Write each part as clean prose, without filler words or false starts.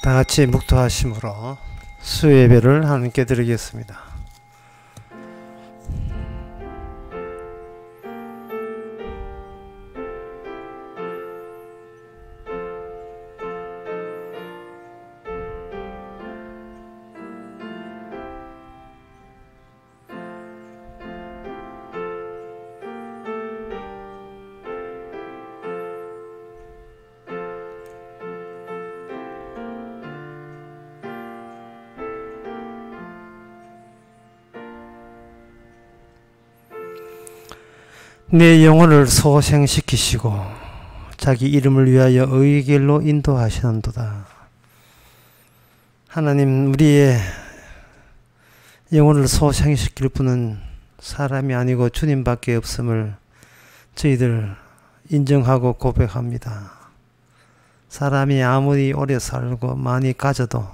다 같이 묵도하심으로 수예배를 함께 드리겠습니다. 내 영혼을 소생시키시고 자기 이름을 위하여 의의 길로 인도하시는도다. 하나님, 우리의 영혼을 소생시킬 분은 사람이 아니고 주님밖에 없음을 저희들 인정하고 고백합니다. 사람이 아무리 오래 살고 많이 가져도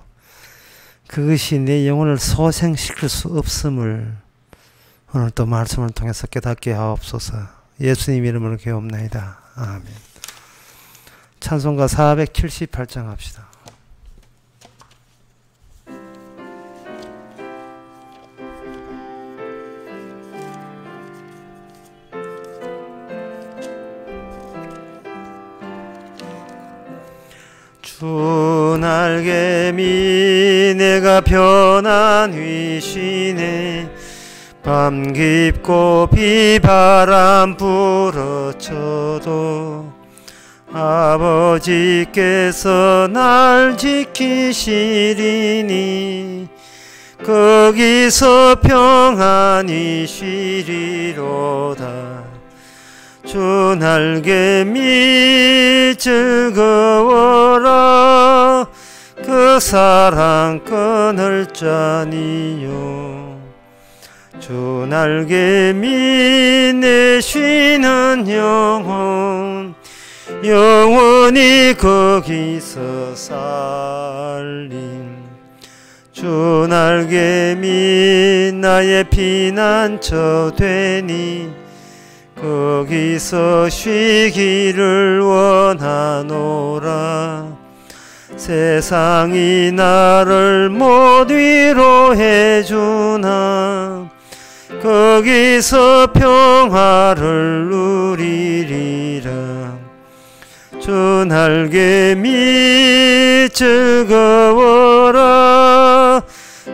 그것이 내 영혼을 소생시킬 수 없음을 오늘 또 말씀을 통해서 깨닫게 하옵소서. 예수님 이름으로 기도옵나이다. 아멘. 찬송가 478장 합시다. 주 날개미 내가 편안 휘시네. 밤 깊고 비바람 불어쳐도 아버지께서 날 지키시리니 거기서 평안히 쉬리로다. 주 날개미 즐거워라. 그 사랑 끊을 자니요. 주 날개미 내 쉬는 영혼 영원히 거기서 살림. 주 날개미 나의 피난처 되니 거기서 쉬기를 원하노라. 세상이 나를 못 위로해 주나 거기서 평화를 누리리라. 주 날개미 즐거워라.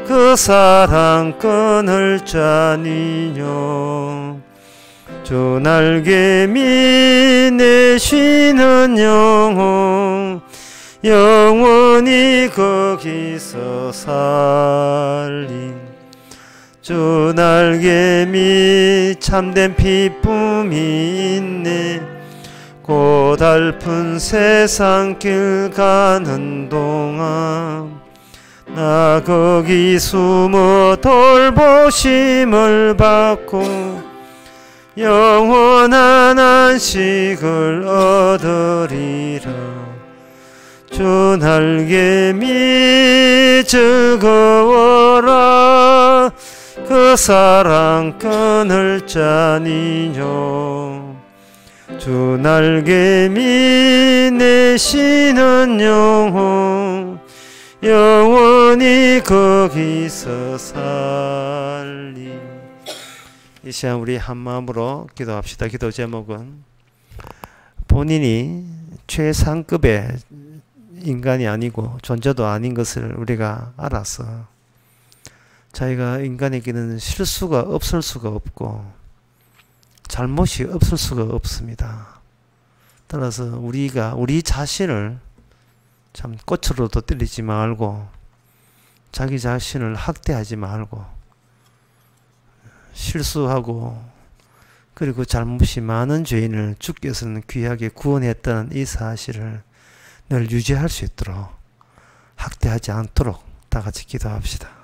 그 사랑 끊을 자니요. 주 날개미 내 쉬는 영혼 영원히 거기서 살림. 주 날개미 참된 기쁨이 있네. 고달픈 세상 길 가는 동안 나 거기 숨어 돌보심을 받고 영원한 안식을 얻으리라. 주 날개미 즐거워라. 그 사랑 끊을 자니요. 주 날개미 내 쉬는 영혼 영원히 거기서 살리. 이 시간 우리 한마음으로 기도합시다. 기도 제목은 본인이 최상급의 인간이 아니고 존재도 아닌 것을 우리가 알아서 자기가 인간에게는 실수가 없을 수가 없고 잘못이 없을 수가 없습니다. 따라서 우리가 우리 자신을 참 꽃으로도 때리지 말고 자기 자신을 학대하지 말고 실수하고 그리고 잘못이 많은 죄인을 주께서는 귀하게 구원했다는 이 사실을 늘 유지할 수 있도록 학대하지 않도록 다 같이 기도합시다.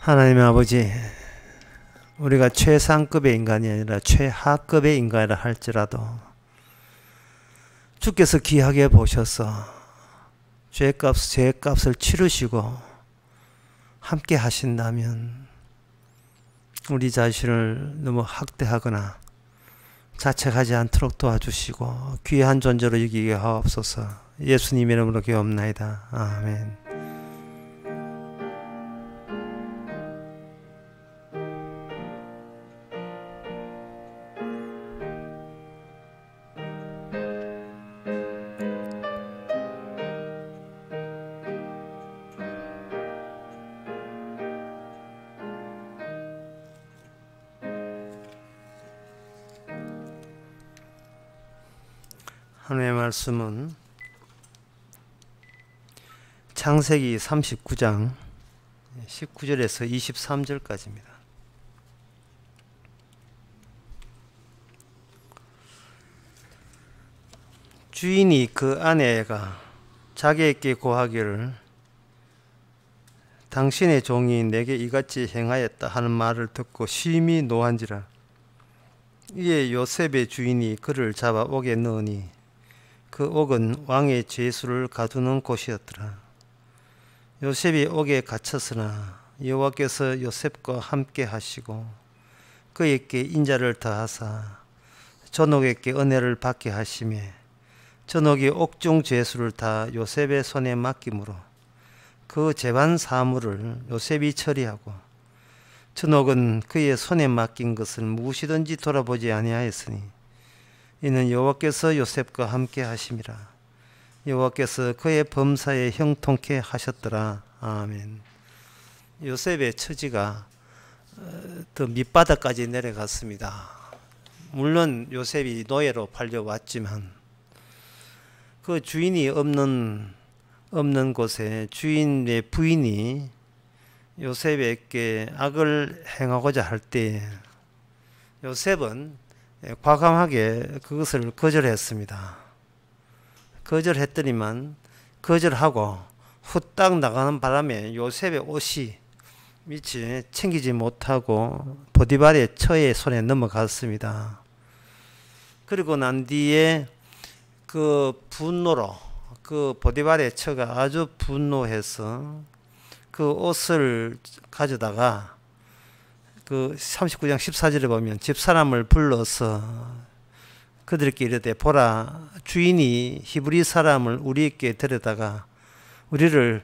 하나님의 아버지, 우리가 최상급의 인간이 아니라 최하급의 인간이라 할지라도 주께서 귀하게 보셔서 죄값을 치르시고 함께 하신다면 우리 자신을 너무 학대하거나 자책하지 않도록 도와주시고 귀한 존재로 여기게 하옵소서. 예수님 이름으로 기도합나이다. 아멘. 하나님의 말씀은 창세기 39장 19절에서 23절까지입니다. 주인이 그 아내가 자기에게 고하기를 당신의 종이 내게 이같이 행하였다 하는 말을 듣고 심히 노한지라. 이에 요셉의 주인이 그를 잡아 옥에 넣으니 그 옥은 왕의 죄수를 가두는 곳이었더라. 요셉이 옥에 갇혔으나 여호와께서 요셉과 함께 하시고 그에게 인자를 더하사 전옥에게 은혜를 받게 하시매 전옥이 옥중 죄수를 다 요셉의 손에 맡김으로 그 재반 사물을 요셉이 처리하고 전옥은 그의 손에 맡긴 것을 무엇이든지 돌아보지 아니하였으니 이는 여호와께서 요셉과 함께 하심이라. 여호와께서 그의 범사에 형통케 하셨더라. 아멘. 요셉의 처지가 더 밑바닥까지 내려갔습니다. 물론 요셉이 노예로 팔려왔지만 그 주인이 없는 곳에 주인의 부인이 요셉에게 악을 행하고자 할 때 요셉은 과감하게 그것을 거절했습니다. 거절했더니만 거절하고 후딱 나가는 바람에 요셉의 옷이 밑이 챙기지 못하고 보디발의 처의 손에 넘어갔습니다. 그리고 난 뒤에 그 분노로 그 보디발의 처가 아주 분노해서 그 옷을 가져다가 그 39장 14절에 보면 집사람을 불러서 그들께 이르되 보라 주인이 히브리 사람을 우리에게 데려다가 우리를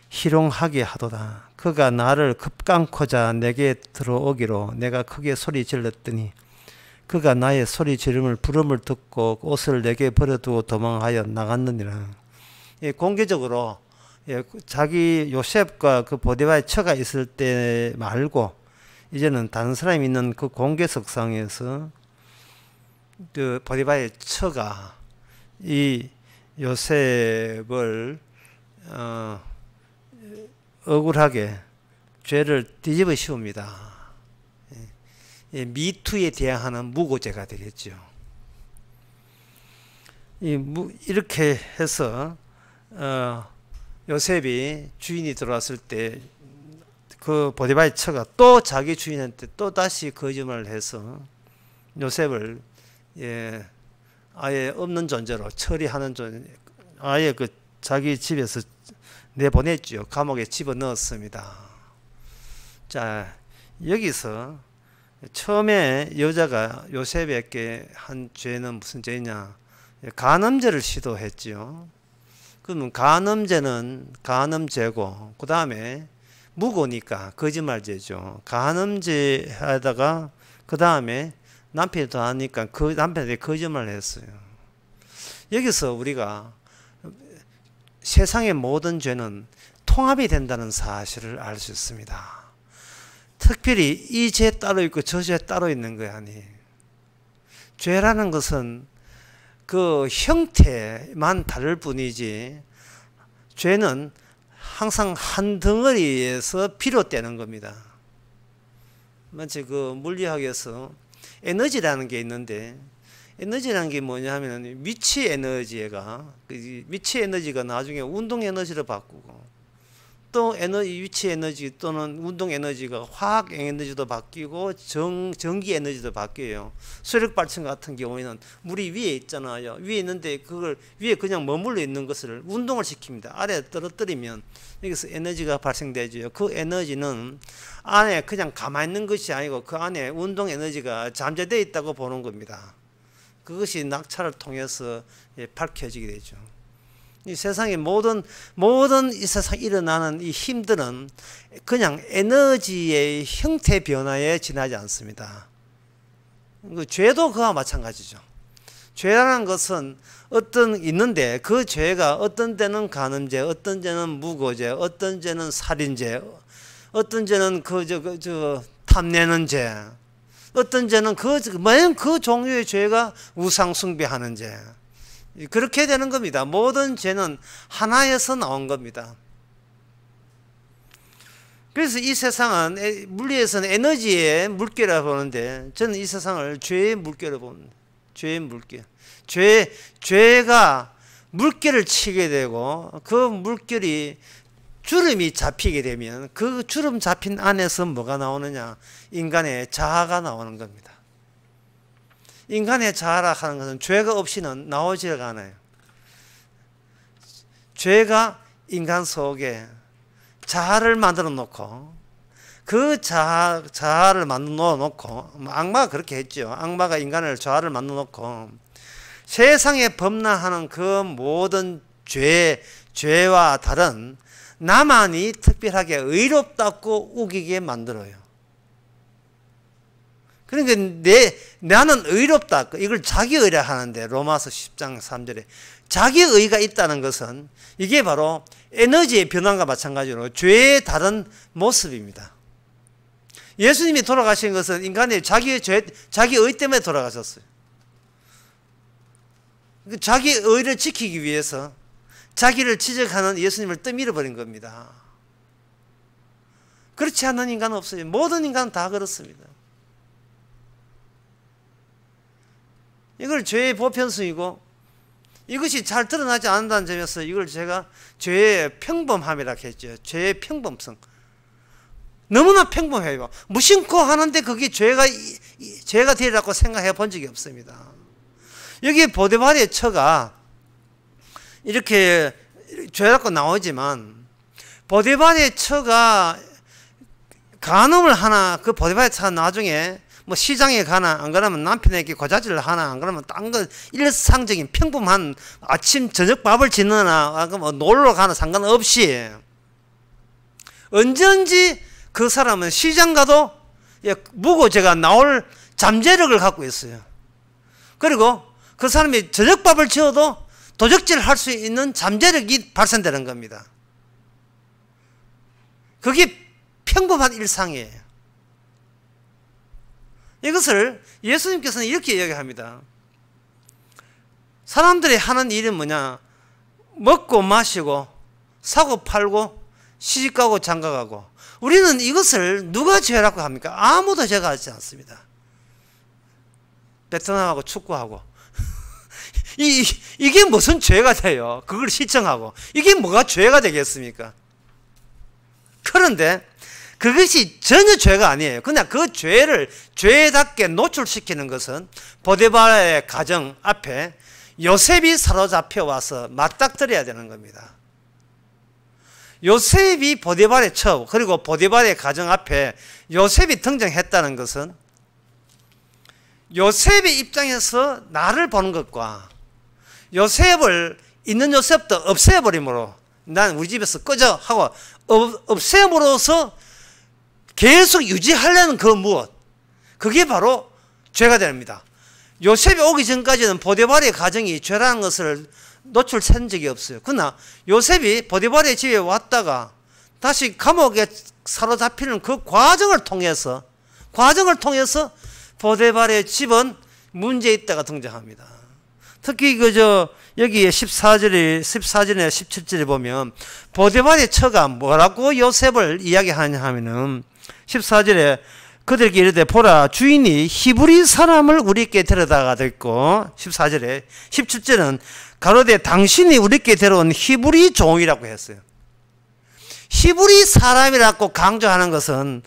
희롱하게 하도다. 그가 나를 급강코자 내게 들어오기로 내가 크게 소리 질렀더니 그가 나의 소리 지름을 부름을 듣고 옷을 내게 버려두고 도망하여 나갔느니라. 공개적으로 자기 요셉과 그 보디발의 처가 있을 때 말고 이제는 다른 사람이 있는 그 공개석상에서 그 보디발의 처가 이 요셉을 억울하게 죄를 뒤집어 씌웁니다. 미투에 대항하는 무고죄가 되겠죠. 이렇게 해서 요셉이 주인이 들어왔을 때 그 보디발의 처가 또 자기 주인한테 또 다시 거짓말을 해서 요셉을 아예 없는 존재로 처리하는 존재, 아예 그 자기 집에서 내보냈죠. 감옥에 집어넣었습니다. 자, 여기서 처음에 여자가 요셉에게 한 죄는 무슨 죄냐? 간음죄를 시도했지요. 그러면 간음죄는 간음죄고 그 다음에 무고니까 거짓말죄죠. 간음죄 하다가 그 다음에 남편이 더 하니까 그 남편에게 거짓말을 했어요. 여기서 우리가 세상의 모든 죄는 통합이 된다는 사실을 알 수 있습니다. 특별히 이 죄 따로 있고 저 죄 따로 있는 거 아니에요. 죄라는 것은 그 형태만 다를 뿐이지 죄는 항상 한 덩어리에서 비롯되는 겁니다. 마치 그 물리학에서 에너지라는 게 있는데 에너지라는 게 뭐냐 하면 미치 에너지가 나중에 운동 에너지로 바꾸고 또 에너지, 위치 에너지 또는 운동 에너지가 화학 에너지도 바뀌고 전기 에너지도 바뀌어요. 수력 발전 같은 경우에는 물이 위에 있잖아요. 위에 있는데 그걸 위에 그냥 머물러 있는 것을 운동을 시킵니다. 아래에 떨어뜨리면 여기서 에너지가 발생되죠. 그 에너지는 안에 그냥 가만히 있는 것이 아니고 그 안에 운동 에너지가 잠재되어 있다고 보는 겁니다. 그것이 낙차를 통해서 밝혀지게 되죠. 이 세상의 모든 이 세상에 일어나는 이 힘들은 그냥 에너지의 형태 변화에 지나지 않습니다. 죄도 그와 마찬가지죠. 죄라는 것은 있는데 그 죄가 어떤 데는 간음죄, 어떤 죄는 무고죄, 어떤 죄는 살인죄, 어떤 죄는 탐내는 죄, 어떤 죄는 그 종류의 죄가 우상숭배하는 죄. 그렇게 되는 겁니다. 모든 죄는 하나에서 나온 겁니다. 그래서 이 세상은 물리에서는 에너지의 물결이라고 보는데 저는 이 세상을 죄의 물결로 봅니다. 죄의 물결. 죄가 물결을 치게 되고 그 물결이 주름이 잡히게 되면 그 주름 잡힌 안에서 뭐가 나오느냐? 인간의 자아가 나오는 겁니다. 인간의 자아라 하는 것은 죄가 없이는 나오지가 않아요. 죄가 인간 속에 자아를 만들어 놓고 그 자아를 만들어 놓고 악마가 그렇게 했죠. 악마가 인간을 자아를 만들어 놓고 세상에 범람하는 그 모든 죄와 다른 나만이 특별하게 의롭다고 우기게 만들어요. 그러니까 나는 의롭다. 이걸 자기의라 하는데 로마서 10장 3절에 자기의가 있다는 것은 이게 바로 에너지의 변환과 마찬가지로 죄의 다른 모습입니다. 예수님이 돌아가신 것은 인간의 자기의 때문에 돌아가셨어요. 자기의를 지키기 위해서 자기를 지적하는 예수님을 떠밀어 버린 겁니다. 그렇지 않은 인간은 없어요. 모든 인간은 다 그렇습니다. 이걸 죄의 보편성이고 이것이 잘 드러나지 않는다는 점에서 이걸 제가 죄의 평범함이라고 했죠. 죄의 평범성. 너무나 평범해요. 무심코 하는데 그게 죄가 되리라고 생각해 본 적이 없습니다. 여기 보디발의 처가 이렇게 죄라고 나오지만 보디발의 처가 간음을 하나, 그 보디발의 처가 나중에 뭐 시장에 가나 안 그러면 남편에게 고자질을 하나 안 그러면 딴 거 일상적인 평범한 아침 저녁 밥을 짓느나 뭐 놀러 가나 상관없이 언제든지 그 사람은 시장 가도 무고죄가 나올 잠재력을 갖고 있어요. 그리고 그 사람이 저녁밥을 지어도 도적질을 할 수 있는 잠재력이 발생되는 겁니다. 그게 평범한 일상이에요. 이것을 예수님께서는 이렇게 이야기합니다. 사람들이 하는 일은 뭐냐? 먹고 마시고 사고 팔고 시집가고 장가가고. 우리는 이것을 누가 죄라고 합니까? 아무도 죄가 하지 않습니다. 베트남하고 축구하고 이게 무슨 죄가 돼요? 그걸 시청하고 이게 뭐가 죄가 되겠습니까? 그런데 그것이 전혀 죄가 아니에요. 그냥 그 죄를 죄답게 노출시키는 것은 보디발의 가정 앞에 요셉이 사로잡혀 와서 맞닥뜨려야 되는 겁니다. 요셉이 보디발의 처 그리고 보디발의 가정 앞에 요셉이 등장했다는 것은 요셉의 입장에서 나를 보는 것과 요셉을 있는 요셉도 없애버림으로 난 우리 집에서 꺼져 하고 없애므로써 계속 유지하려는 그 무엇 그게 바로 죄가 됩니다. 요셉이 오기 전까지는 보디발의 가정이 죄라는 것을 노출한 적이 없어요. 그러나 요셉이 보디발의 집에 왔다가 다시 감옥에 사로잡히는 그 과정을 통해서 보디발의 집은 문제 있다가 등장합니다. 특히 여기 14절에 17절에 보면 보디발의 처가 뭐라고 요셉을 이야기하냐 하면은 14절에 그들에게 이르되 보라 주인이 히브리 사람을 우리께 데려다가 됐고 14절에 17절은 가로되 당신이 우리께 데려온 히브리 종이라고 했어요. 히브리 사람이라고 강조하는 것은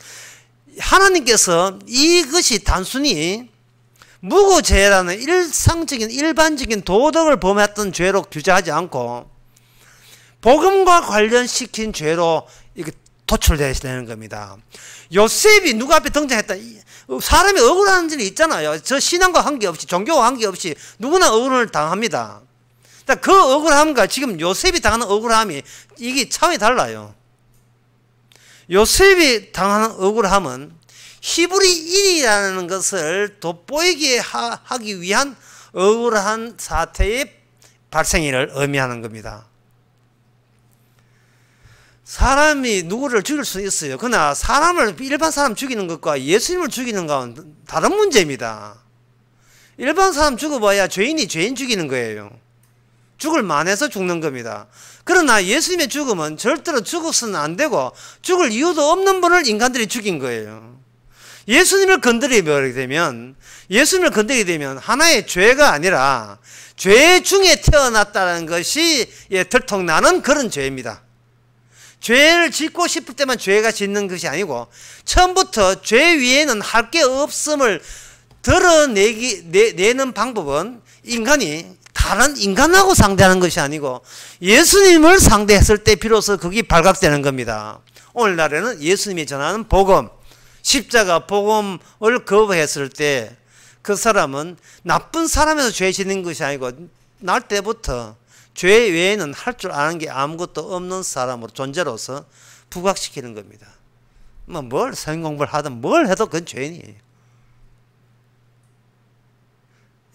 하나님께서 이것이 단순히 무고죄라는 일상적인 일반적인 도덕을 범했던 죄로 규제하지 않고 복음과 관련시킨 죄로 이렇게 도출되는 겁니다. 요셉이 누구 앞에 등장했다. 사람이 억울한 일이 있잖아요. 저 신앙과 관계없이 종교와 관계없이 누구나 억울을 당합니다. 그 억울함과 지금 요셉이 당하는 억울함이 이게 차원이 달라요. 요셉이 당하는 억울함은 히브리인이라는 것을 돋보이게 하기 위한 억울한 사태의 발생을 의미하는 겁니다. 사람이 누구를 죽일 수 있어요. 그러나 사람을 일반 사람 죽이는 것과 예수님을 죽이는 것은 다른 문제입니다. 일반 사람 죽어봐야 죄인이 죄인 죽이는 거예요. 죽을 만해서 죽는 겁니다. 그러나 예수님의 죽음은 절대로 죽어서는 안 되고 죽을 이유도 없는 분을 인간들이 죽인 거예요. 예수님을 건드리게 되면 하나의 죄가 아니라 죄 중에 태어났다는 것이 들통나는 그런 죄입니다. 죄를 짓고 싶을 때만 죄가 짓는 것이 아니고 처음부터 죄 위에는 할 게 없음을 드러내는 방법은 인간이 다른 인간하고 상대하는 것이 아니고 예수님을 상대했을 때 비로소 그게 발각되는 겁니다. 오늘날에는 예수님이 전하는 복음, 십자가 복음을 거부했을 때 그 사람은 나쁜 사람에서 죄 짓는 것이 아니고 날 때부터 죄 외에는 할 줄 아는 게 아무것도 없는 사람으로 존재로서 부각시키는 겁니다. 뭘 성경 공부를 하든 뭘 해도 그건 죄인이에요.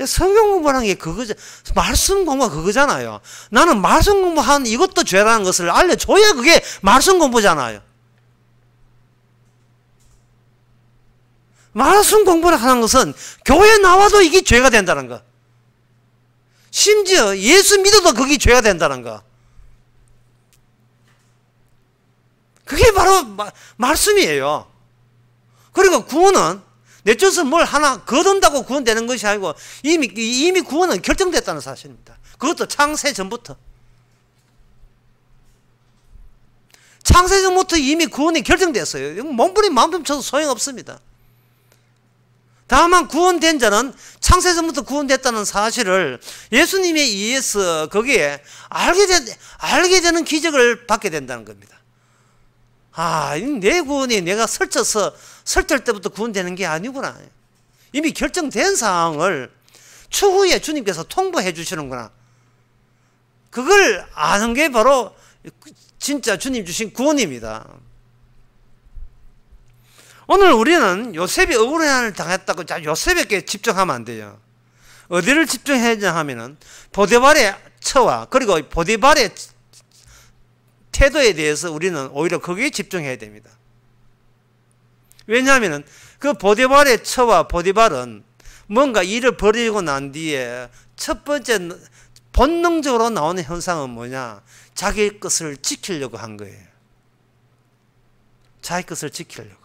성경 공부라는 게 그거죠. 말씀 공부가 그거잖아요. 나는 말씀 공부하는 이것도 죄라는 것을 알려줘야 그게 말씀 공부잖아요. 말씀 공부를 하는 것은 교회 나와도 이게 죄가 된다는 거. 심지어 예수 믿어도 그게 죄가 된다는 거. 그게 바로 말씀이에요. 그리고 구원은 내 뜻을 뭘 하나 거둔다고 구원되는 것이 아니고 이미 구원은 결정됐다는 사실입니다. 그것도 창세 전부터. 창세 전부터 이미 구원이 결정됐어요. 몸부림 마음좀 쳐도 소용없습니다. 다만 구원된 자는 창세 전부터 구원됐다는 사실을 예수님에 의해서 거기에 알게 되는 기적을 받게 된다는 겁니다. 내 구원이 내가 설절 때부터 구원되는 게 아니구나. 이미 결정된 사항을 추후에 주님께서 통보해 주시는구나. 그걸 아는 게 바로 진짜 주님 주신 구원입니다. 오늘 우리는 요셉이 억울함을 당했다고 요셉에게 집중하면 안 돼요. 어디를 집중해야 하면은 보디발의 처와 그리고 보디발의 태도에 대해서 우리는 오히려 거기에 집중해야 됩니다. 왜냐하면 그 보디발의 처와 보디발은 뭔가 일을 벌이고 난 뒤에 첫 번째 본능적으로 나오는 현상은 뭐냐? 자기 것을 지키려고 한 거예요. 자기 것을 지키려고.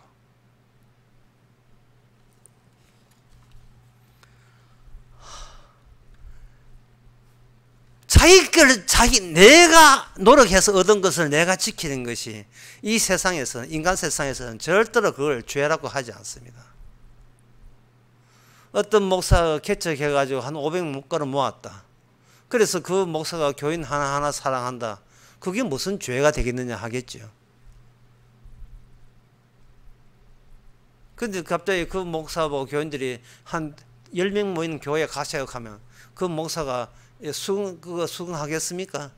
내가 노력해서 얻은 것을 내가 지키는 것이 이 세상에서는, 인간 세상에서는 절대로 그걸 죄라고 하지 않습니다. 어떤 목사가 개척해가지고 한 500목가를 모았다. 그래서 그 목사가 교인 하나하나 사랑한다. 그게 무슨 죄가 되겠느냐 하겠죠. 근데 갑자기 그 목사하고 교인들이 한 10명 모이는 교회에 가세요 하면 그 목사가 그거 수긍하겠습니까?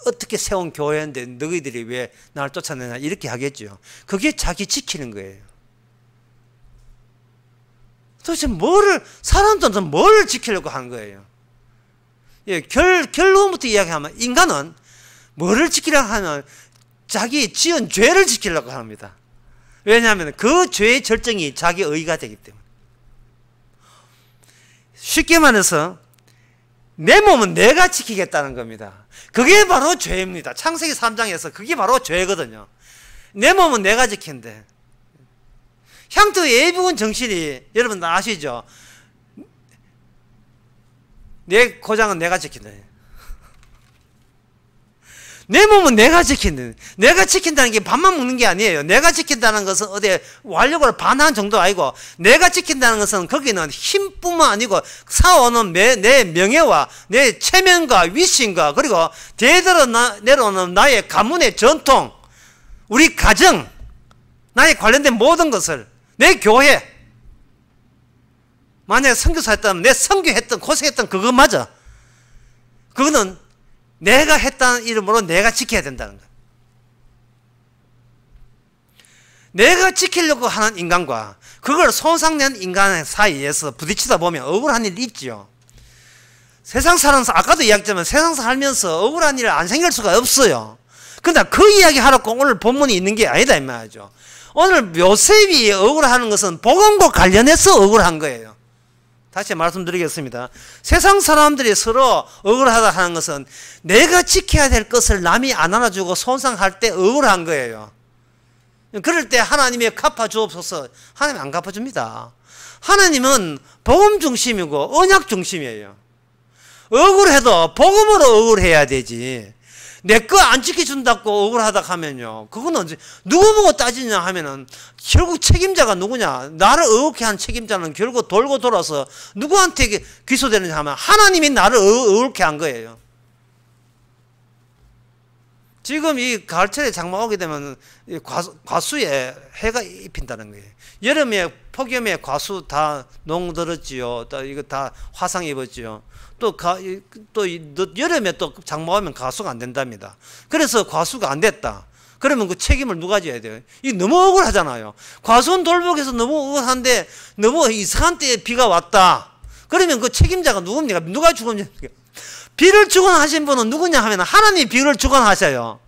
어떻게 세운 교회인데 너희들이 왜 나를 쫓아내냐 이렇게 하겠죠. 그게 자기 지키는 거예요. 도대체 사람들은 뭘 지키려고 하는 거예요? 결론부터 이야기하면 인간은 뭐를 지키려고 하면 자기 지은 죄를 지키려고 합니다. 왜냐하면 그 죄의 절정이 자기 의가 되기 때문에. 쉽게 말해서 내 몸은 내가 지키겠다는 겁니다. 그게 바로 죄입니다. 창세기 3장에서 그게 바로 죄거든요. 내 몸은 내가 지킨대. 향토 예비군 정신이 여러분 아시죠? 내 고장은 내가 지킨다. 내 몸은 내가 지킨다. 내가 지킨다는 게 밥만 먹는 게 아니에요. 내가 지킨다는 것은 어디 완력으로 반한 정도 아니고, 내가 지킨다는 것은 거기는 힘뿐만 아니고 사오는 내 명예와 내 체면과 위신과, 그리고 대대로 내려오는 나의 가문의 전통, 우리 가정, 나에 관련된 모든 것을, 내 교회, 만약에 선교사였다면 내 선교했던 고생했던 그것마저, 그거는 내가 했다는 이름으로 내가 지켜야 된다는 거예요. 내가 지키려고 하는 인간과 그걸 손상된 인간 사이에서 부딪히다 보면 억울한 일이 있죠. 세상 살면서, 아까도 이야기했지만 세상 살면서 억울한 일 안 생길 수가 없어요. 근데 그 이야기 하라고 오늘 본문이 있는 게 아니다 이 말이죠. 오늘 요셉이 억울하는 것은 복음과 관련해서 억울한 거예요. 다시 말씀드리겠습니다. 세상 사람들이 서로 억울하다 하는 것은 내가 지켜야 될 것을 남이 안 안아주고 손상할 때 억울한 거예요. 그럴 때 하나님이 갚아주옵소서. 하나님 안 갚아줍니다. 하나님은 복음 중심이고 언약 중심이에요. 억울해도 복음으로 억울해야 되지. 내 거 안 지켜준다고 억울하다 하면요, 그거는 누구 보고 따지냐 하면은 결국 책임자가 누구냐, 나를 억울케 한 책임자는 결국 돌고 돌아서 누구한테 기소되느냐 하면 하나님이 나를 억울케 한 거예요. 지금 이 가을철에 장마 오게 되면 과수에 해가 입힌다는 거예요. 여름에 폭염에 과수 다 농들었지요. 또 이거 다 화상 입었지요. 또 여름에 또 장마 오면 과수가 안 된답니다. 그래서 과수가 안 됐다. 그러면 그 책임을 누가 져야 돼요? 이게 너무 억울하잖아요. 과수원 돌보기에서 너무 억울한데 너무 이상한 때에 비가 왔다. 그러면 그 책임자가 누굽니까? 누가 주관합니까? 비를 주관하신 분은 누구냐 하면 하나님이 비를 주관하셔요.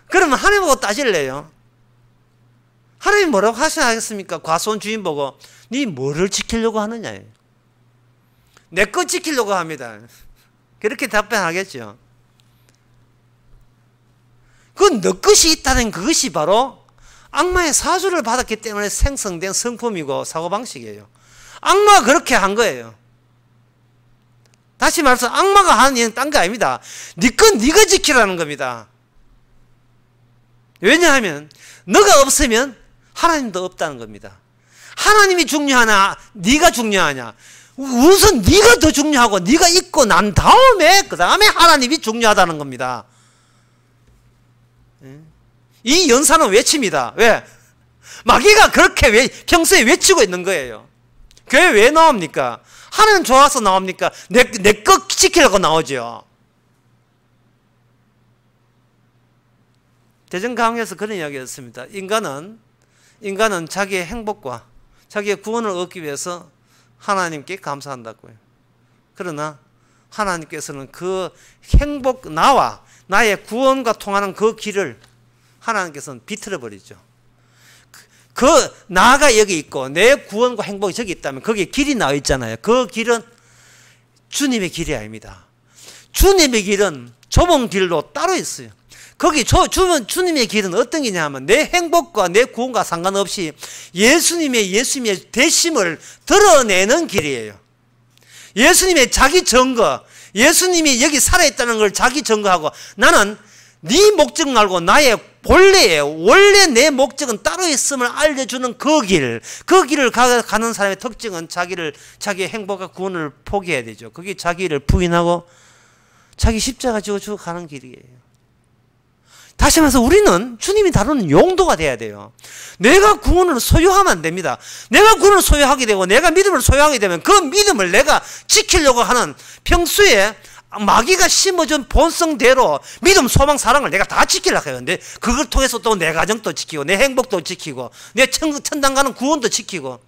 그러면 하나님 보고 따질래요? 하나님 뭐라고 하셔야겠습니까? 과수원 주인 보고 네 뭐를 지키려고 하느냐예요. 내 거 지키려고 합니다. 그렇게 답변하겠죠. 그 너 것이 있다는 그것이 바로 악마의 사주를 받았기 때문에 생성된 성품이고 사고방식이에요. 악마가 그렇게 한 거예요. 다시 말해서 악마가 하는 일은 딴 게 아닙니다. 네 건 네가 지키라는 겁니다. 왜냐하면 너가 없으면 하나님도 없다는 겁니다. 하나님이 중요하냐 네가 중요하냐, 우선 네가 더 중요하고 네가 있고 난 다음에 그 다음에 하나님이 중요하다는 겁니다. 이 연사는 외칩니다. 왜? 마귀가 그렇게 평소에 외치고 있는 거예요. 교회 왜 나옵니까? 하나님 좋아서 나옵니까? 내 거 지키려고 나오죠. 대전강에서 그런 이야기였습니다. 인간은 자기의 행복과 자기의 구원을 얻기 위해서 하나님께 감사한다고요. 그러나 하나님께서는 그 행복, 나의 구원과 통하는 그 길을 하나님께서는 비틀어 버리죠. 그 나가 여기 있고 내 구원과 행복이 저기 있다면 거기에 길이 나와 있잖아요. 그 길은 주님의 길이 아닙니다. 주님의 길은 좁은 길로 따로 있어요. 거기 주님의 길은 어떤 길이냐 하면 내 행복과 내 구원과 상관없이 예수님의 대심을 드러내는 길이에요. 예수님의 자기 증거, 예수님이 여기 살아있다는 걸 자기 증거하고, 나는 네 목적 말고 나의 원래 내 목적은 따로 있음을 알려주는 그 길을 가는 사람의 특징은 자기의 행복과 구원을 포기해야 되죠. 그게 자기를 부인하고 자기 십자가 지고 가는 길이에요. 다시 말해서 우리는 주님이 다루는 용도가 돼야 돼요. 내가 구원을 소유하면 안 됩니다. 내가 구원을 소유하게 되고 내가 믿음을 소유하게 되면 그 믿음을 내가 지키려고 하는, 평소에 마귀가 심어준 본성대로 믿음, 소망, 사랑을 내가 다 지키려고 해요. 근데 그걸 통해서 또 내 가정도 지키고 내 행복도 지키고 내 천당 가는 구원도 지키고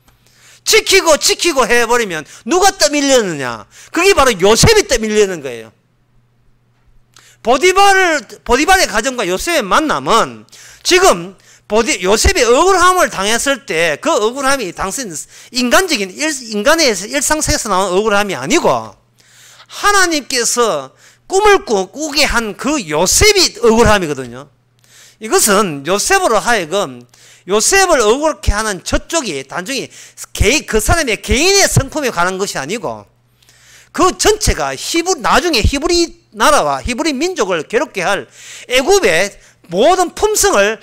해버리면 누가 떠밀렸느냐? 그게 바로 요셉이 떠밀리는 거예요. 보디발의 가정과 요셉의 만남은 지금 요셉이 억울함을 당했을 때 그 억울함이 당신 인간의 일상세계에서 나온 억울함이 아니고 하나님께서 꿈을 꾸게 한 그 요셉이 억울함이거든요. 이것은 요셉으로 하여금 요셉을 억울하게 하는 저쪽이 단순히 그 사람의 개인의 성품에 관한 것이 아니고 그 전체가 나중에 히브리 나라와 히브리 민족을 괴롭게 할 애굽의 모든 품성을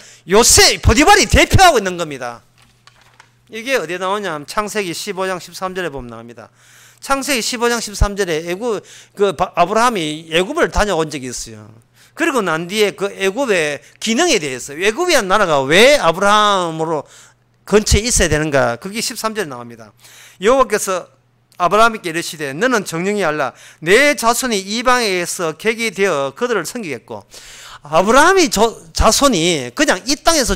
보디발이 대표하고 있는 겁니다. 이게 어디에 나오냐면 창세기 15장 13절에 보면 나옵니다. 창세기 15장 13절에 아브라함이 애굽을 다녀온 적이 있어요. 그리고 난 뒤에 그 애굽의 기능에 대해서 애굽이란 나라가 왜 아브라함으로 근처에 있어야 되는가, 그게 13절에 나옵니다. 여호와께서 아브라함에게 이르시되 너는 정령이 알라. 내 자손이 이방에서 객이 되어 그들을 섬기겠고. 아브라함이 자손이 그냥 이 땅에서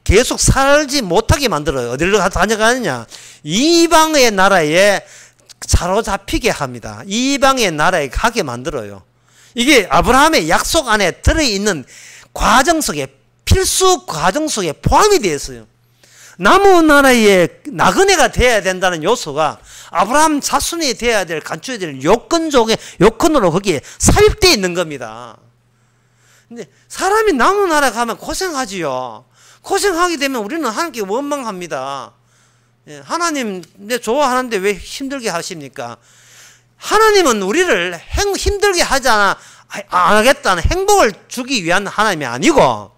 계속 살지 못하게 만들어요. 어디를 다녀가느냐, 이방의 나라에 사로잡히게 합니다. 이방의 나라에 가게 만들어요. 이게 아브라함의 약속 안에 들어있는 과정 속에, 필수 과정 속에 포함이 되어 있어요. 남은 나라의 나그네가 되어야 된다는 요소가 아브라함 자손이 되어야 될, 갖춰야 될 요건으로 거기에 삽입되어 있는 겁니다. 근데 사람이 남은 나라 가면 고생하지요. 고생하게 되면 우리는 하나님께 원망합니다. 하나님 내 좋아하는데 왜 힘들게 하십니까? 하나님은 우리를 힘들게 하지 안 하겠다는 행복을 주기 위한 하나님이 아니고,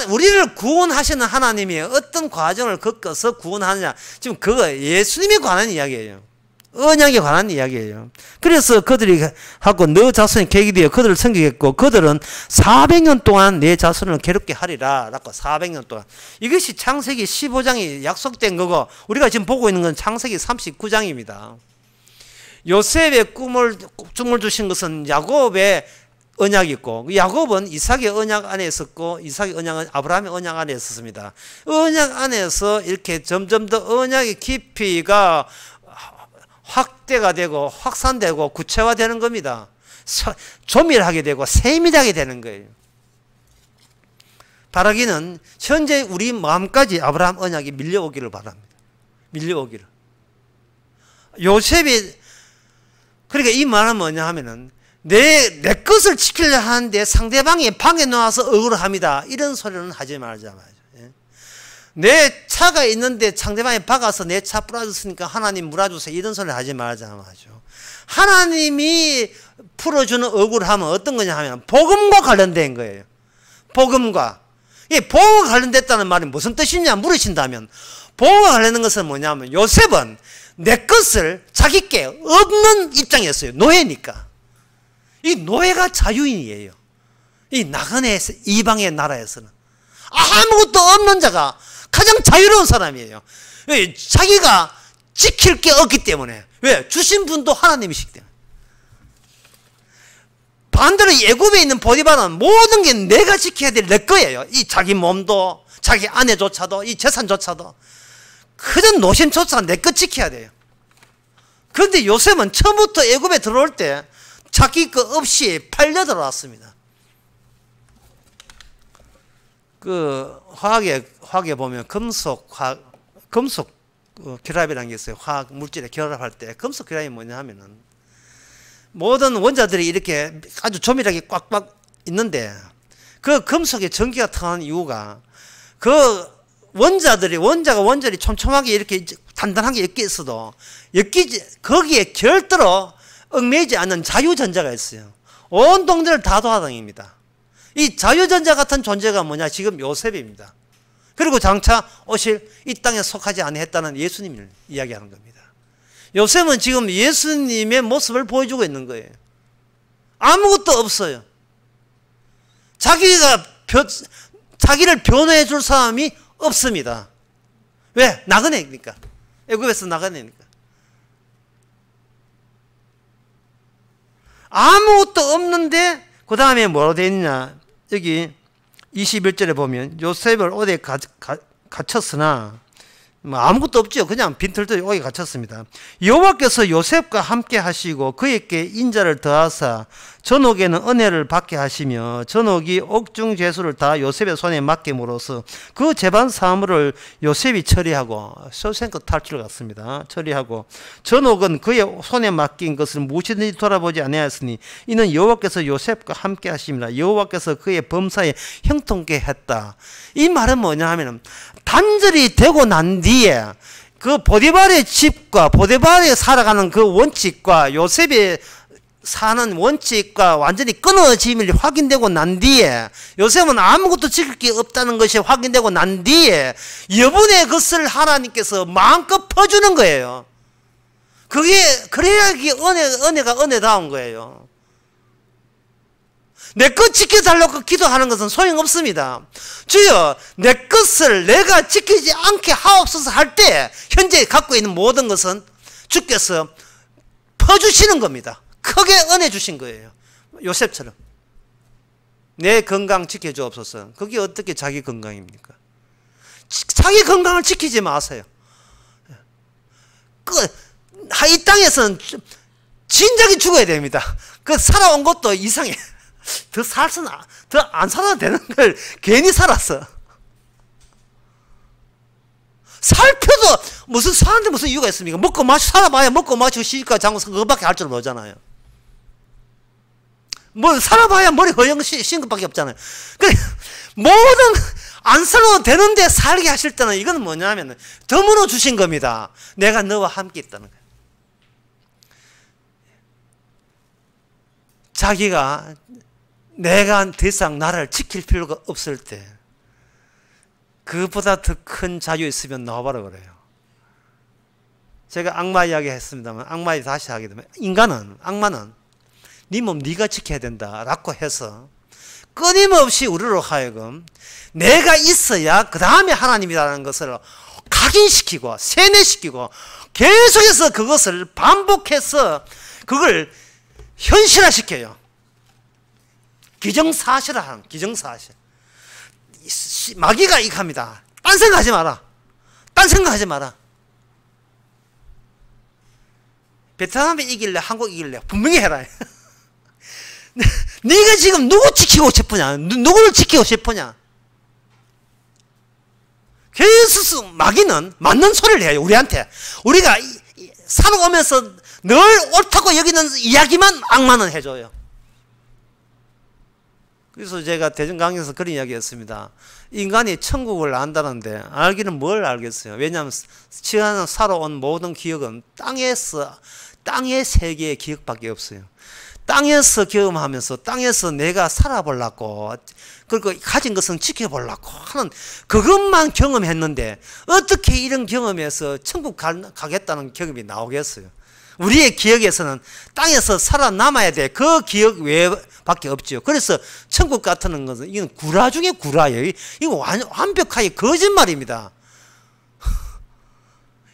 우리를 구원하시는 하나님이 어떤 과정을 겪어서 구원하느냐, 지금 그거 예수님에 관한 이야기예요. 언약에 관한 이야기예요. 그래서 그들이 하고 너 자손이 객이 되어 그들을 섬기겠고 그들은 400년 동안 내 자손을 괴롭게 하리라 라고. 400년 동안. 이것이 창세기 15장이 약속된 거고, 우리가 지금 보고 있는 건 창세기 39장입니다. 요셉의 꿈을 주신 것은 야곱의 언약이 있고, 야곱은 이삭의 언약 안에 있었고, 이삭의 언약은 아브라함의 언약 안에 있었습니다. 언약 안에서 이렇게 점점 더 언약의 깊이가 확대가 되고 확산되고 구체화되는 겁니다. 조밀하게 되고 세밀하게 되는 거예요. 바라기는 현재 우리 마음까지 아브라함 언약이 밀려오기를 바랍니다. 밀려오기를. 요셉이, 그러니까 이 말은 뭐냐 하면은 내 것을 지키려 하는데 상대방이 방에 놓아서 억울합니다. 이런 소리는 하지 말자 말이죠. 내 차가 있는데 상대방이 박아서 내 차 뿌려줬으니까 하나님 물어주세요. 이런 소리 하지 말자 말이죠. 하나님이 풀어주는 억울함은 어떤 거냐 하면 복음과 관련된 거예요. 복음과. 이 복음과 관련됐다는 말이 무슨 뜻이냐 물으신다면, 복음과 관련된 것은 뭐냐면 요셉은 내 것을 자기께 없는 입장이었어요. 노예니까. 이 노예가 자유인이에요. 이 나그네 이방의 나라에서는 아무것도 없는 자가 가장 자유로운 사람이에요. 왜? 자기가 지킬 게 없기 때문에. 왜? 주신 분도 하나님이시기 때문에. 반대로 애굽에 있는 보디발은 모든 게 내가 지켜야 될 내 거예요. 이 자기 몸도, 자기 아내조차도, 이 재산조차도, 그런 노심조차 내 것 지켜야 돼요. 그런데 요셉은 처음부터 애굽에 들어올 때 자기 거 없이 팔려 들어왔습니다. 그 화학에 보면 금속 결합이라는 게 있어요. 화학 물질에 결합할 때 금속 결합이 뭐냐 하면은 모든 원자들이 이렇게 아주 조밀하게 꽉꽉 있는데, 그 금속에 전기가 통하는 이유가 그 원자들이 촘촘하게 이렇게 단단하게 엮여 있어도 거기에 절대로 얽매이지 않는 자유전자가 있어요. 온 동네를 다 돌아다닙니다. 이 자유전자 같은 존재가 뭐냐? 지금 요셉입니다. 그리고 장차 오실 이 땅에 속하지 아니했다는 예수님을 이야기하는 겁니다. 요셉은 지금 예수님의 모습을 보여주고 있는 거예요. 아무것도 없어요. 자기를 변호해 줄 사람이 없습니다. 왜? 나그네니까. 애굽에서 나그네니까. 아무것도 없는데 그 다음에 뭐로 되어 있냐? 여기 21절에 보면 요셉을 어디에 갇혔으나 아무것도 없죠. 그냥 빈털터리 오게 갇혔습니다. 여호와께서 요셉과 함께 하시고 그에게 인자를 더하사 전옥에는 은혜를 받게 하시며 전옥이 옥중 죄수를 다 요셉의 손에 맡김으로써 그 재반 사물을 요셉이 처리하고 쇼생크 탈출 같습니다. 처리하고 전옥은 그의 손에 맡긴 것을 무엇이든지 돌아보지 아니하였으니 이는 여호와께서 요셉과 함께 하십니다. 여호와께서 그의 범사에 형통케 했다. 이 말은 뭐냐 하면 단절이 되고 난 뒤에 그 보디발의 집과 보디발이 살아가는 그 원칙과 요셉의 사는 원칙과 완전히 끊어짐이 확인되고 난 뒤에, 요셉은 아무것도 지킬 게 없다는 것이 확인되고 난 뒤에 여분의 것을 하나님께서 마음껏 퍼주는 거예요. 그래야 이게 은혜가 은혜다운 거예요. 내 것 지켜달라고 기도하는 것은 소용없습니다. 주여, 내 것을 내가 지키지 않게 하옵소서 할 때 현재 갖고 있는 모든 것은 주께서 퍼주시는 겁니다. 크게 은혜 주신 거예요. 요셉처럼. 내 건강 지켜주옵소서. 그게 어떻게 자기 건강입니까? 자기 건강을 지키지 마세요. 이 땅에서는 진작에 죽어야 됩니다. 살아온 것도 이상해. 더 안 살아도 되는 걸 괜히 살았어. 살펴도 사는데 무슨 이유가 있습니까? 먹고 마시고 살아봐야 먹고 마시고 시집가 장구 그거밖에 할 줄 모르잖아요. 살아봐야 머리 허영 신 것밖에 없잖아요. 그래, 모든 안 살아도 되는데 살게 하실 때는 이건 뭐냐면 덤으로 주신 겁니다. 내가 너와 함께 있다는 거예요. 자기가 내가 더 이상 나를 지킬 필요가 없을 때 그보다 더 큰 자유 있으면 나와봐라 그래요. 제가 악마 이야기 했습니다만 악마 이야기 다시 하게 되면 악마는 네 몸 네가 지켜야 된다라고 해서 끊임없이 우리로 하여금 내가 있어야 그 다음에 하나님이라는 것을 각인시키고 세뇌시키고 계속해서 그것을 반복해서 그걸 현실화시켜요. 기정사실화하는 기정사실. 마귀가 이익합니다. 딴 생각하지 마라. 딴 생각하지 마라. 베트남이 이길래 한국 이길래 분명히 해라. 네가 지금 누구 지키고 싶으냐? 누구를 지키고 싶으냐? 계속 마귀는 맞는 소리를 해요. 우리한테. 우리가 살아오면서 늘 옳다고 여기는 이야기만 악마는 해줘요. 그래서 제가 대전 강의에서 그런 이야기 했습니다. 인간이 천국을 안다는데 알기는 뭘 알겠어요. 왜냐하면 지금 살아온 모든 기억은 땅의 세계의 기억밖에 없어요. 땅에서 경험하면서 땅에서 내가 살아보려고 그리고 가진 것은 지켜보려고 하는 그것만 경험했는데 어떻게 이런 경험에서 천국 가겠다는 경험이 나오겠어요. 우리의 기억에서는 땅에서 살아남아야 돼. 그 기억 외밖에 없죠. 그래서 천국 같은 것은 이건 구라 중에 구라예요. 이거 완벽하게 거짓말입니다.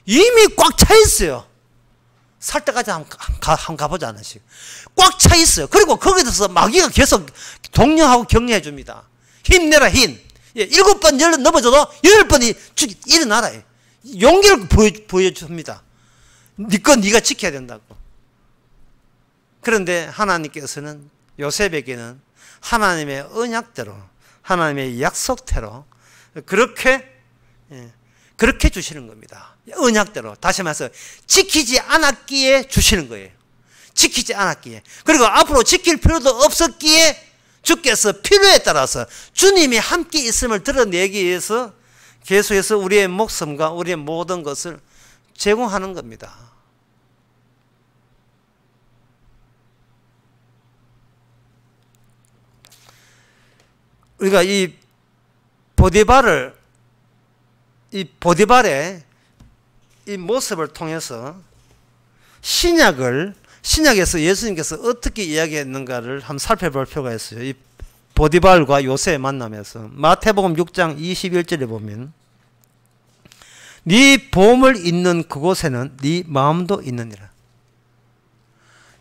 이미 꽉 차 있어요. 살 때까지 한번 가보자 하나씩. 꽉 차 있어요. 그리고 거기서 마귀가 계속 독려하고 격려해 줍니다. 힘내라 힘. 7번 넘어져도 8번이 일어나라. 용기를 보여줍니다. 네 건 네가 지켜야 된다고. 그런데 하나님께서는 요셉에게는 하나님의 언약대로 하나님의 약속대로 그렇게 주시는 겁니다. 언약대로. 다시 말해서 지키지 않았기에 주시는 거예요. 지키지 않았기에. 그리고 앞으로 지킬 필요도 없었기에 주께서 필요에 따라서 주님이 함께 있음을 드러내기 위해서 계속해서 우리의 목숨과 우리의 모든 것을 제공하는 겁니다. 우리가 이 보디발의 이 모습을 통해서 신약에서 예수님께서 어떻게 이야기했는가를 한번 살펴볼 필요가 있어요. 이 보디발과 요셉의 만남에서 마태복음 6장 21절에 보면 네 보물 있는 그곳에는 네 마음도 있느니라.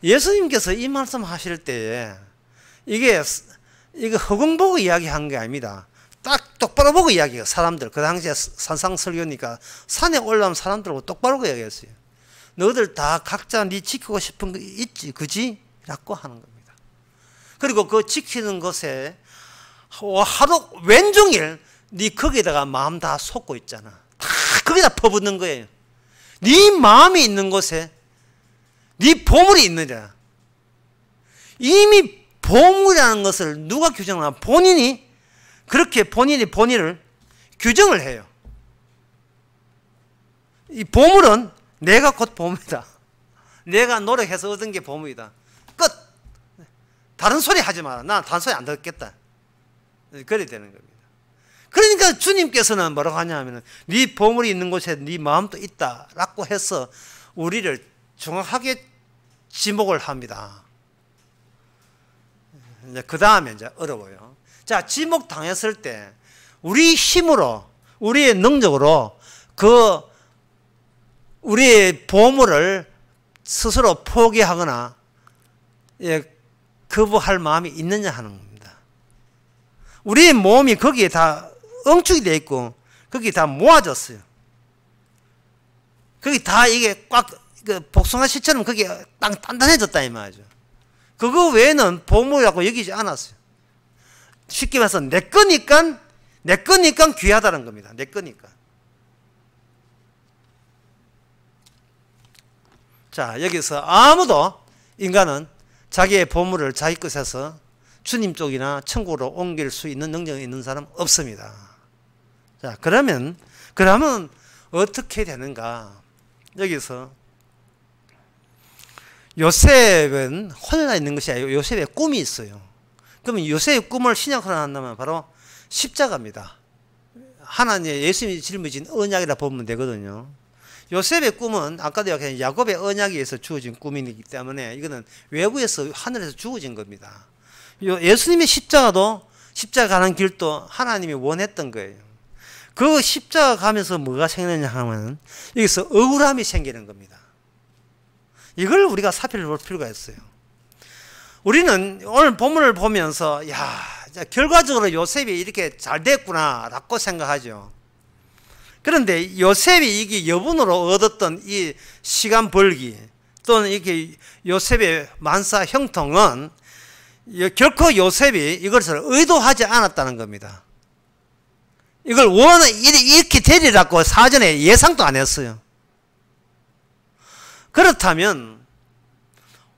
예수님께서 이 말씀 하실 때에 이거 허공 보고 이야기한 게 아닙니다. 딱 똑바로 보고 이야기해요. 사람들. 그 당시에 산상설교니까 산에 올라온 사람들하고 똑바로 이야기했어요. 너희들 다 각자 네 지키고 싶은 거 있지, 그지? 라고 하는 겁니다. 그리고 그 지키는 것에 하루 왼종일 네 거기다가 마음 다 쏟고 있잖아. 다 거기다 퍼붓는 거예요. 네 마음이 있는 곳에 네 보물이 있느니라. 이미 보물이라는 것을 누가 규정하나? 본인이 그렇게 본인을 규정을 해요. 이 보물은 내가 곧 보물이다. 내가 노력해서 얻은 게 보물이다. 끝. 다른 소리 하지 마라. 난 다른 소리 안 듣겠다. 그래야 되는 겁니다. 그러니까 주님께서는 뭐라고 하냐면 네 보물이 있는 곳에 네 마음도 있다 라고 해서 우리를 정확하게 지목을 합니다. 이제 그 다음에 이제 어려워요. 자, 지목 당했을 때 우리 힘으로 우리의 능력으로 그 우리의 보물을 스스로 포기하거나 거부할 마음이 있느냐 하는 겁니다. 우리의 몸이 거기에 다 엉축이 되어 있고 거기 다 모아졌어요. 거기 다 이게 꽉 복숭아 씨처럼 거기 딱 단단해졌다 이 말이죠. 그거 외에는 보물이라고 여기지 않았어요. 쉽게 말해서 내 거니까 귀하다는 겁니다. 내 거니까. 자, 여기서 아무도 인간은 자기의 보물을 자기 것에서 주님 쪽이나 천국으로 옮길 수 있는 능력이 있는 사람 없습니다. 자, 그러면 어떻게 되는가? 여기서 요셉은 혼자 있는 것이 아니고 요셉의 꿈이 있어요. 그러면 요셉의 꿈을 신약으로 한다면 바로 십자가입니다. 하나님의 예수님이 짊어진 언약이라 보면 되거든요. 요셉의 꿈은 아까도 얘기한 야곱의 언약에 의해서 주어진 꿈이기 때문에 이거는 외부에서 하늘에서 주어진 겁니다. 예수님의 십자가 가는 길도 하나님이 원했던 거예요. 그 십자가 가면서 뭐가 생기느냐 하면 여기서 억울함이 생기는 겁니다. 이걸 우리가 살펴볼 필요가 있어요. 우리는 오늘 본문을 보면서 야, 결과적으로 요셉이 이렇게 잘 됐구나 라고 생각하죠. 그런데 요셉이 이게 여분으로 얻었던 이 시간 벌기 또는 이렇게 요셉의 만사 형통은 결코 요셉이 이것을 의도하지 않았다는 겁니다. 이걸 이렇게 되리라고 사전에 예상도 안 했어요. 그렇다면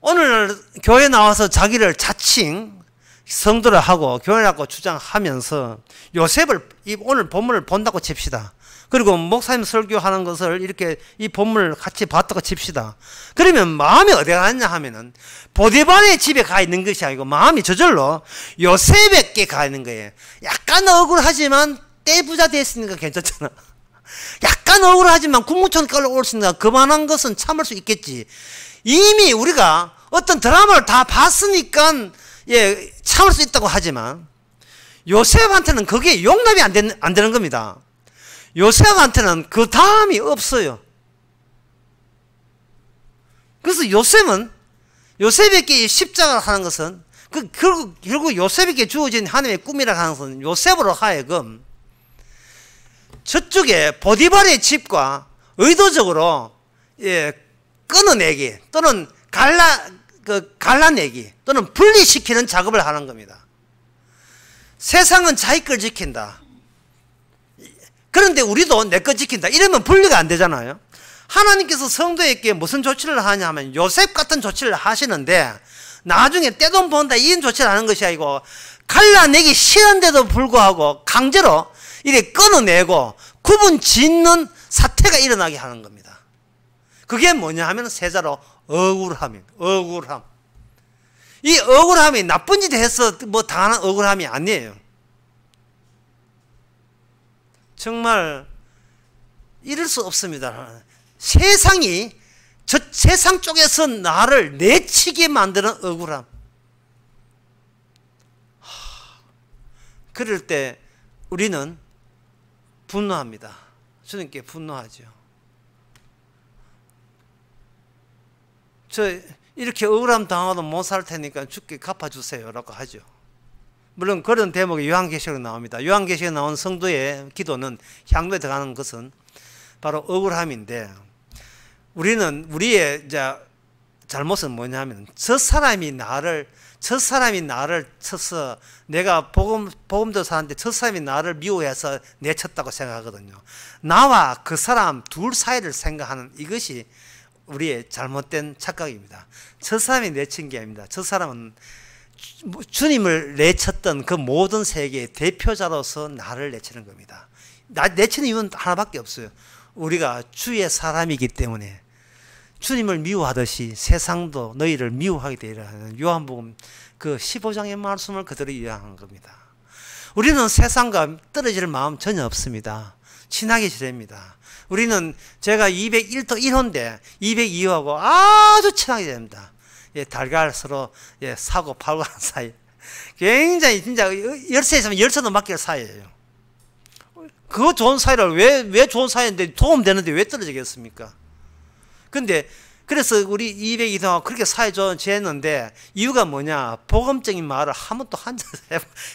오늘 교회 나와서 자기를 자칭 성도를 하고 교회라고 주장하면서 요셉을 오늘 본문을 본다고 칩시다. 그리고 목사님 설교하는 것을 이렇게 이 본문을 같이 봤다고 칩시다. 그러면 마음이 어디 가느냐 하면은 보디발의 집에 가 있는 것이 아니고 마음이 저절로 요셉에게 가 있는 거예요. 약간 억울하지만 떼부자 됐으니까 괜찮잖아. 약간 억울하지만 국무총리까지 올 수 있으니까 그만한 것은 참을 수 있겠지. 이미 우리가 어떤 드라마를 다 봤으니까 참을 수 있다고 하지만 요셉한테는 그게 용납이 안 되는 겁니다. 요셉한테는 그 다음이 없어요. 그래서 요셉에게 십자가를 하는 것은 결국 요셉에게 주어진 하나님의 꿈이라 하는 것은 요셉으로 하여금 저쪽에 보디발의 집과 의도적으로 끊어내기 또는 갈라내기 또는 분리시키는 작업을 하는 겁니다. 세상은 자기 걸 지킨다. 그런데 우리도 내 거 지킨다. 이러면 분리가 안 되잖아요. 하나님께서 성도에게 무슨 조치를 하냐 하면 요셉 같은 조치를 하시는데 나중에 떼돈 번다 이런 조치를 하는 것이 아니고 갈라내기 싫은데도 불구하고 강제로 이렇게 끊어내고 구분 짓는 사태가 일어나게 하는 겁니다. 그게 뭐냐 하면 세자로 억울함. 이 억울함이 나쁜 짓 해서 뭐 당하는 억울함이 아니에요. 정말 이럴 수 없습니다. 세상 쪽에서 나를 내치게 만드는 억울함. 그럴 때 우리는 분노합니다. 주님께 분노하죠. 저 이렇게 억울함 당하도 못 살 테니까 주께 갚아주세요 라고 하죠. 물론 그런 대목이 요한계시록에 나옵니다. 요한계시록에 나온 성도의 기도는 향도에 들어가는 것은 바로 억울함인데 우리는 우리의 이제 잘못은 뭐냐면 저 사람이 나를 쳐서 내가 복음도 사는데 저 사람이 나를 미워해서 내쳤다고 생각하거든요. 나와 그 사람 둘 사이를 생각하는 이것이 우리의 잘못된 착각입니다. 저 사람이 내친 게 아닙니다. 저 사람은 주님을 내쳤던 그 모든 세계의 대표자로서 나를 내치는 겁니다. 내치는 이유는 하나밖에 없어요. 우리가 주의 사람이기 때문에 주님을 미워하듯이 세상도 너희를 미워하게 되리라 하는 요한복음 그 15장의 말씀을 그대로 이해한 겁니다. 우리는 세상과 떨어질 마음 전혀 없습니다. 친하게 지냅니다. 우리는 제가 201도 1호인데 202호하고 아주 친하게 됩니다. 예, 달걀 서로 예, 사고 팔고 하는 사이. 굉장히 진짜 열쇠 있으면 열쇠도 맡길 사이예요. 그거 좋은 사이를 왜 좋은 사이인데 도움되는데 왜 떨어지겠습니까? 근데 그래서 우리 202도 그렇게 사이 좋은 지냈는데 이유가 뭐냐? 복음적인 말을 한 번도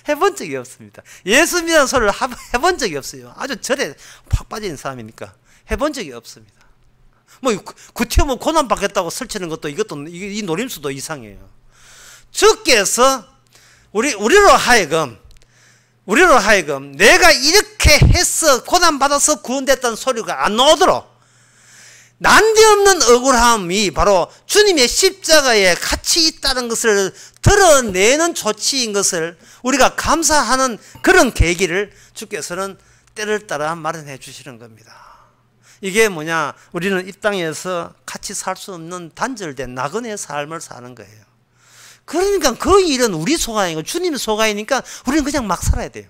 해본 적이 없습니다. 예수 믿는 소리를 해본 적이 없어요. 아주 절에 팍 빠진 사람이니까 해본 적이 없습니다. 뭐 구태우면 고난 받겠다고 설치는 것도 이것도 이 노림수도 이상해요. 주께서 우리로 하여금 내가 이렇게 해서 고난 받아서 구원됐다는 소리가 안 나오도록 난데없는 억울함이 바로 주님의 십자가에 같이 있다는 것을 드러내는 조치인 것을 우리가 감사하는 그런 계기를 주께서는 때를 따라 마련해 주시는 겁니다. 이게 뭐냐? 우리는 이 땅에서 같이 살 수 없는 단절된 나그네 삶을 사는 거예요. 그러니까 그 일은 우리 소관이고 주님의 소관이니까 우리는 그냥 막 살아야 돼요.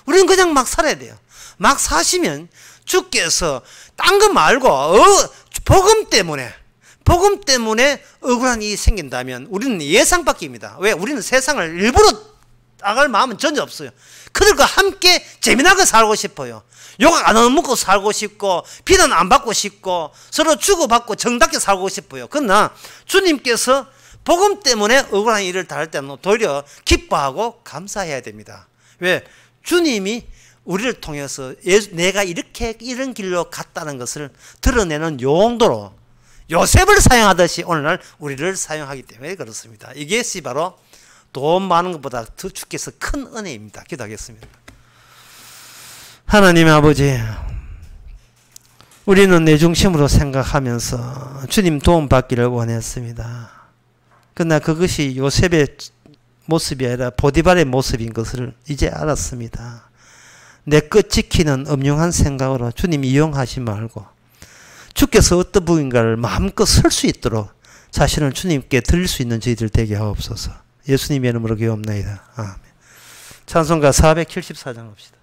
우리는 그냥 막 살아야 돼요. 막 사시면 주께서 딴 거 말고 복음 때문에 억울한 일이 생긴다면 우리는 예상 밖입니다. 왜? 우리는 세상을 일부러 나갈 마음은 전혀 없어요. 그들과 함께 재미나게 살고 싶어요. 욕 안 얻먹고 살고 싶고 비난 안 받고 싶고 서로 주고받고 정답게 살고 싶어요. 그러나 주님께서 복음 때문에 억울한 일을 당할 때는 도리어 기뻐하고 감사해야 됩니다. 왜? 주님이 우리를 통해서 내가 이런 길로 갔다는 것을 드러내는 용도로 요셉을 사용하듯이 오늘날 우리를 사용하기 때문에 그렇습니다. 이것이 바로 돈 많은 것보다 더 주께서 큰 은혜입니다. 기도하겠습니다. 하나님 아버지, 우리는 내 중심으로 생각하면서 주님 도움 받기를 원했습니다. 그러나 그것이 요셉의 모습이 아니라 보디발의 모습인 것을 이제 알았습니다. 내 것 지키는 엄중한 생각으로 주님 이용하지 말고 주께서 어떤 분인가를 마음껏 설 수 있도록 자신을 주님께 드릴 수 있는 저희들 되게 하옵소서. 예수님의 이름으로 기도합나이다. 아멘. 찬송가 474장 합시다.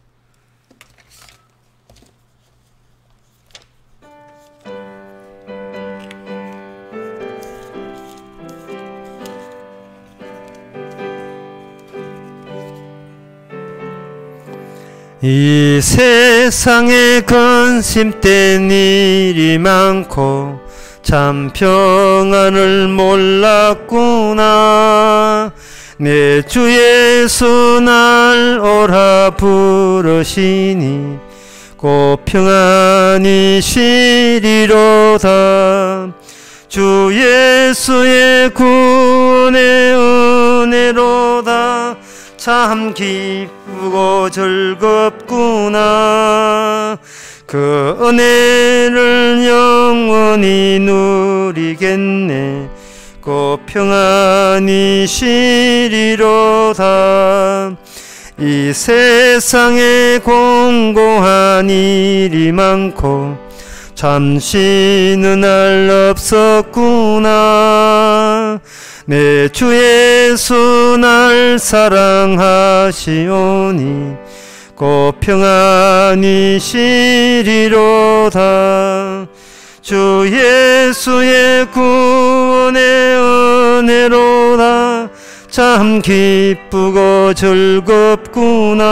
이 세상에 근심된 일이 많고 참 평안을 몰랐구나. 내 주 예수 날 오라 부르시니 곧 평안히 쉬리로다. 주 예수의 구원의 은혜로다. 참 기쁘고 즐겁구나. 그 은혜를 영원히 누리겠네. 곧 평안히 쉬리로다. 이 세상에 공고한 일이 많고 참 쉬는 날 없었구나. 내 주 예수 날 사랑하시오니 곧 평안히 쉬리로다. 주 예수의 구원의 은혜로다. 참 기쁘고 즐겁구나.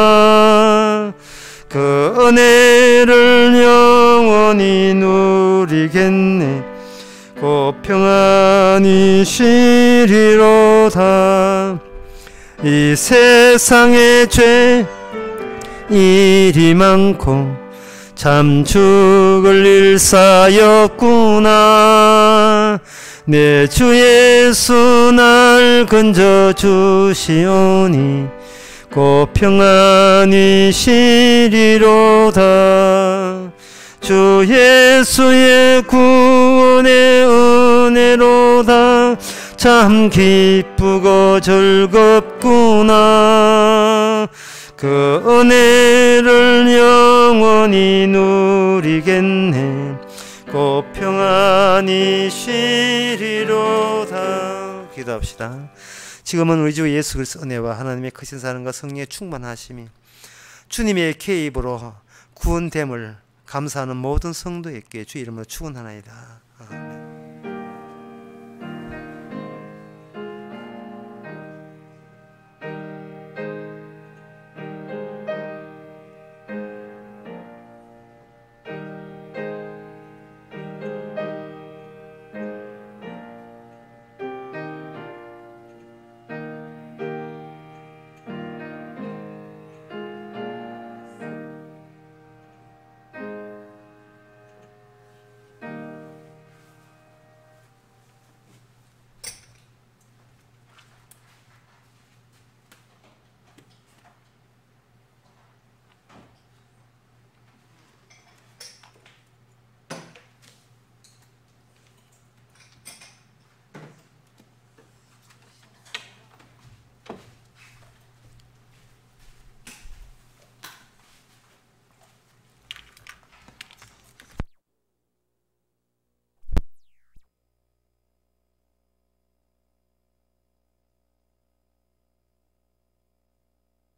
그 은혜를 영원히 누리겠네. 곧 평안히 쉬리로다. 이 세상에 죄 일이 많고 참 죽을 일 쌓였구나. 내 주 예수 날 건져 주시오니 곧 평안히 쉬리로다. 주 예수의 구원의 은혜로다. 참 기쁘고 즐겁구나. 그 은혜를 영원히 누리겠네. 곧 평안 다니시리로다. 기도합시다. 지금은 우리 주 예수 그리스도 은혜와 하나님의 크신 사랑과 성령의 충만하심이 주님의 개입으로 구원됨을 감사하는 모든 성도에게 주 이름으로 축원하나이다.